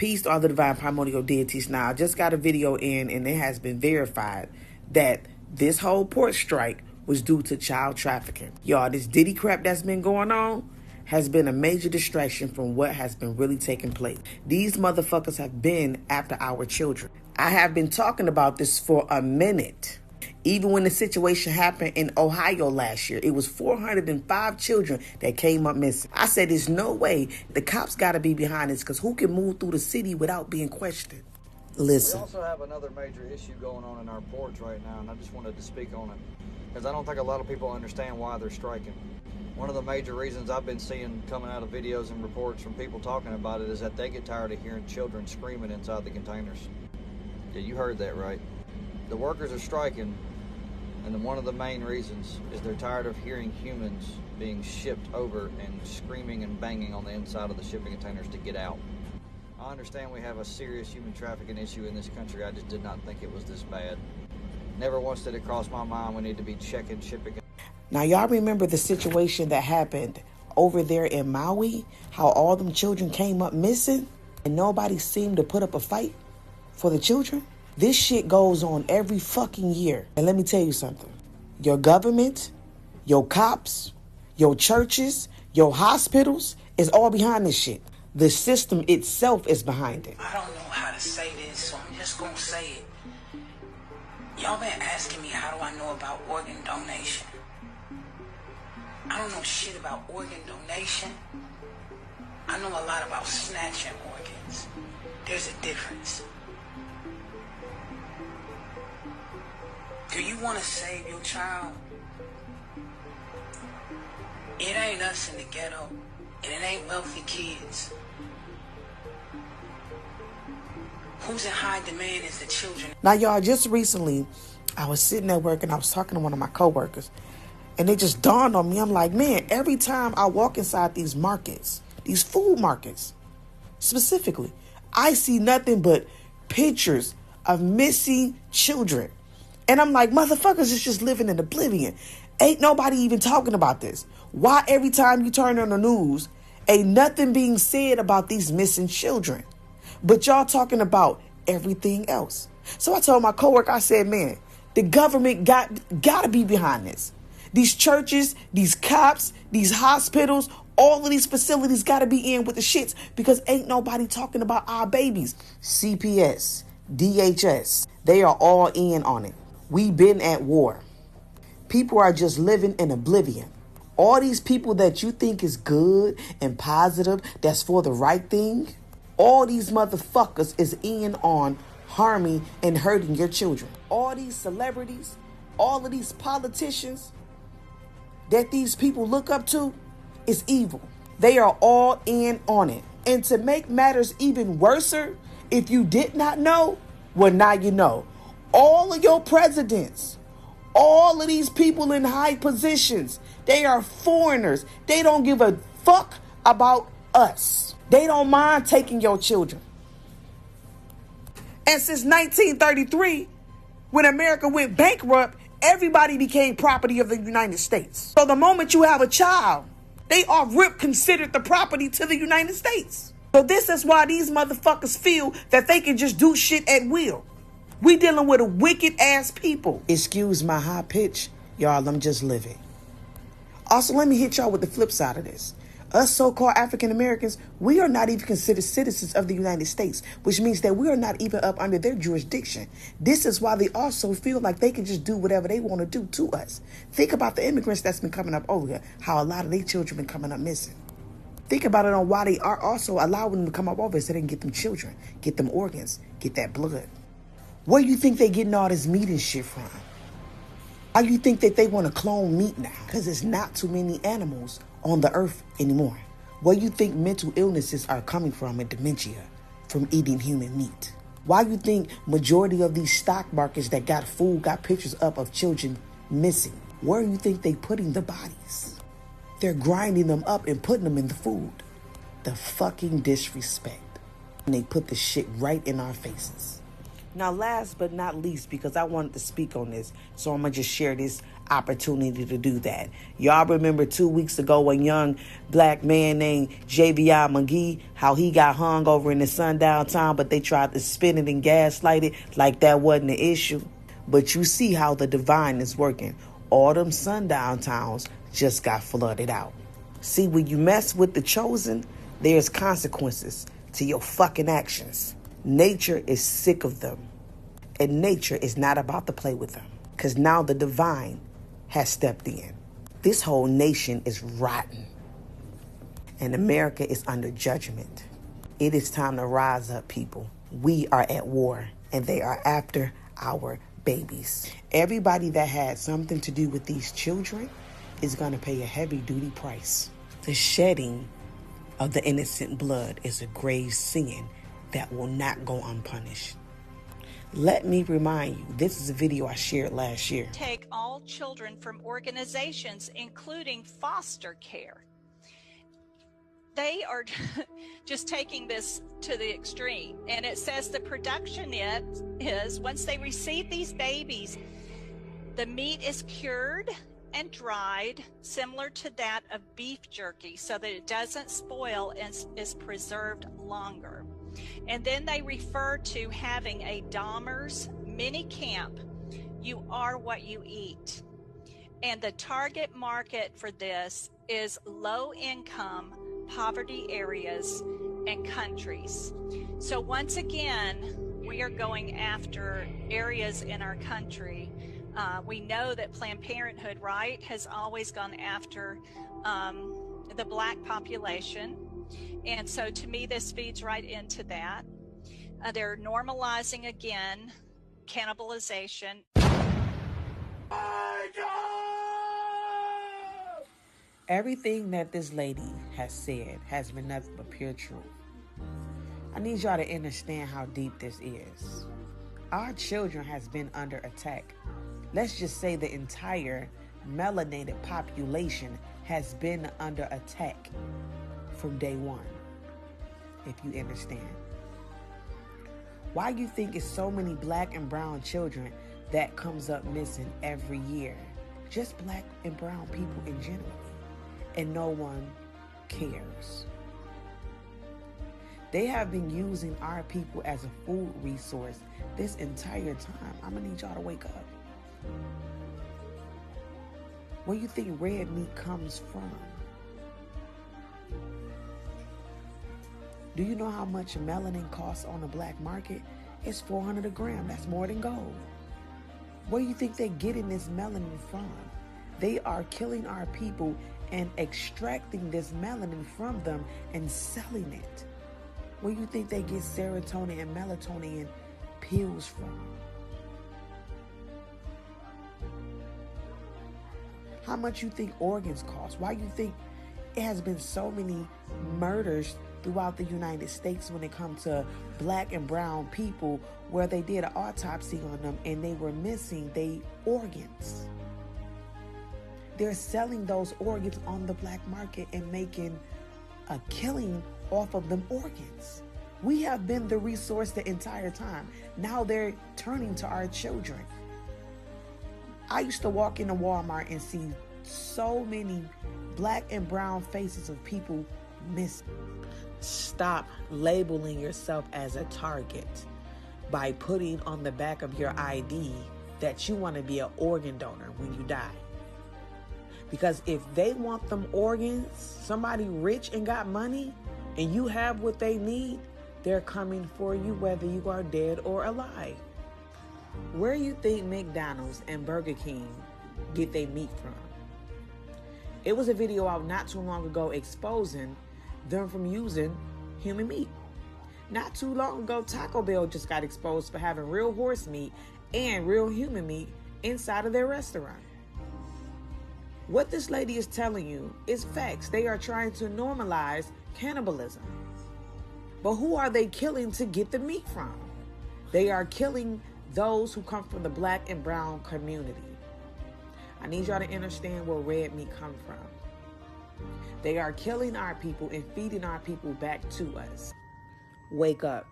Peace to all the divine primordial deities. Now, I just got a video in, and it has been verified that this whole port strike was due to child trafficking. Y'all, this Diddy crap that's been going on has been a major distraction from what has been really taking place. These motherfuckers have been after our children. I have been talking about this for a minute. Even when the situation happened in Ohio last year, it was 405 children that came up missing. I said, there's no way. The cops got to be behind this, because who can move through the city without being questioned? Listen. We also have another major issue going on in our ports right now, and I just wanted to speak on it, because I don't think a lot of people understand why they're striking. One of the major reasons I've been seeing coming out of videos and reports from people talking about it is that they get tired of hearing children screaming inside the containers. Yeah, you heard that right. The workers are striking, and one of the main reasons is they're tired of hearing humans being shipped over and screaming and banging on the inside of the shipping containers to get out. I understand we have a serious human trafficking issue in this country. I just did not think it was this bad. Never once did it cross my mind we need to be checking shipping. Now, y'all remember the situation that happened over there in Maui? How all them children came up missing and nobody seemed to put up a fight for the children? This shit goes on every fucking year. And let me tell you something. Your government, your cops, your churches, your hospitals is all behind this shit. The system itself is behind it. I don't know how to say this, so I'm just gonna say it. Y'all been asking me how do I know about organ donation. I don't know shit about organ donation. I know a lot about snatching organs. There's a difference. Do you want to save your child? It ain't us in the ghetto, and it ain't wealthy kids. Who's in high demand is the children. Now, y'all, just recently, I was sitting at work and I was talking to one of my coworkers, and it just dawned on me. I'm like, man, every time I walk inside these markets, these food markets specifically, I see nothing but pictures of missing children. And I'm like, motherfuckers is just living in oblivion. Ain't nobody even talking about this. Why every time you turn on the news, ain't nothing being said about these missing children? But y'all talking about everything else. So I told my coworker, I said, man, the government got to be behind this. These churches, these cops, these hospitals, all of these facilities got to be in with the shits, because ain't nobody talking about our babies. CPS, DHS, they are all in on it. We been at war. People are just living in oblivion. All these people that you think is good and positive, that's for the right thing, all these motherfuckers is in on harming and hurting your children. All these celebrities, all of these politicians that these people look up to is evil. They are all in on it. And to make matters even worser, if you did not know, well, now you know. All of your presidents, all of these people in high positions, they are foreigners. They don't give a fuck about us. They don't mind taking your children. And since 1933, when America went bankrupt, everybody became property of the United States. So the moment you have a child, they are considered the property to the United States. So this is why these motherfuckers feel that they can just do shit at will. We dealing with a wicked ass people. Excuse my high pitch. Y'all, I'm just living. Also, let me hit y'all with the flip side of this. Us so-called African Americans, we are not even considered citizens of the United States, which means that we are not even up under their jurisdiction. This is why they also feel like they can just do whatever they want to do to us. Think about the immigrants that's been coming up over here, how a lot of their children been coming up missing. Think about it on why they are also allowing them to come up over here so they can get them children, get them organs, get that blood. Where you think they getting all this meat and shit from? How you think that they want to clone meat now? Because there's not too many animals on the earth anymore. Where you think mental illnesses are coming from and dementia from eating human meat? Why you think majority of these stock markets that got food got pictures up of children missing? Where you think they putting the bodies? They're grinding them up and putting them in the food. The fucking disrespect. And they put the shit right in our faces. Now, last but not least, because I wanted to speak on this, so I'm going to just share this opportunity to do that. Y'all remember 2 weeks ago a young black man named Javion McGee, how he got hung over in the sundown town, but they tried to spin it and gaslight it like that wasn't the issue. But you see how the divine is working. All them sundown towns just got flooded out. See, when you mess with the chosen, there's consequences to your fucking actions. Nature is sick of them. And nature is not about to play with them. Because now the divine has stepped in. This whole nation is rotten. And America is under judgment. It is time to rise up, people. We are at war. And they are after our babies. Everybody that had something to do with these children is going to pay a heavy-duty price. The shedding of the innocent blood is a grave sin that will not go unpunished. Let me remind you, this is a video I shared last year. Take all children from organizations, including foster care. They are just taking this to the extreme. And it says the production is once they receive these babies, the meat is cured and dried, similar to that of beef jerky, so that it doesn't spoil and is preserved longer. And then they refer to having a Dahmer's mini camp. You are what you eat. And the target market for this is low income, poverty areas and countries. So once again, we are going after areas in our country. We know that Planned Parenthood, right, has always gone after the black population. And so to me, this feeds right into that. They're normalizing again cannibalization. Everything that this lady has said has been nothing but pure truth. I need y'all to understand how deep this is. Our children has been under attack. Let's just say the entire melanated population has been under attack from day one, if you understand. Why you think it's so many black and brown children that comes up missing every year? Just black and brown people in general. And no one cares. They have been using our people as a food resource this entire time. I'm gonna need y'all to wake up. Where you think red meat comes from? Do you know how much melanin costs on the black market? It's $400 a gram. That's more than gold. Where do you think they're getting this melanin from? They are killing our people and extracting this melanin from them and selling it. Where do you think they get serotonin and melatonin pills from? How much you think organs cost? Why you think it has been so many murders throughout the United States when it comes to black and brown people where they did an autopsy on them and they were missing their organs? They're selling those organs on the black market and making a killing off of them organs. We have been the resource the entire time. Now they're turning to our children. I used to walk into Walmart and see so many black and brown faces of people missing. Stop labeling yourself as a target by putting on the back of your ID that you want to be an organ donor when you die. Because if they want them organs, somebody rich and got money, and you have what they need, they're coming for you whether you are dead or alive. Where you think McDonald's and Burger King get their meat from? It was a video out not too long ago exposing them from using human meat. Not too long ago, Taco Bell just got exposed for having real horse meat and real human meat inside of their restaurant. What this lady is telling you is facts. They are trying to normalize cannibalism. But who are they killing to get the meat from? They are killing those who come from the black and brown community. I need y'all to understand where red meat comes from. They are killing our people and feeding our people back to us. Wake up.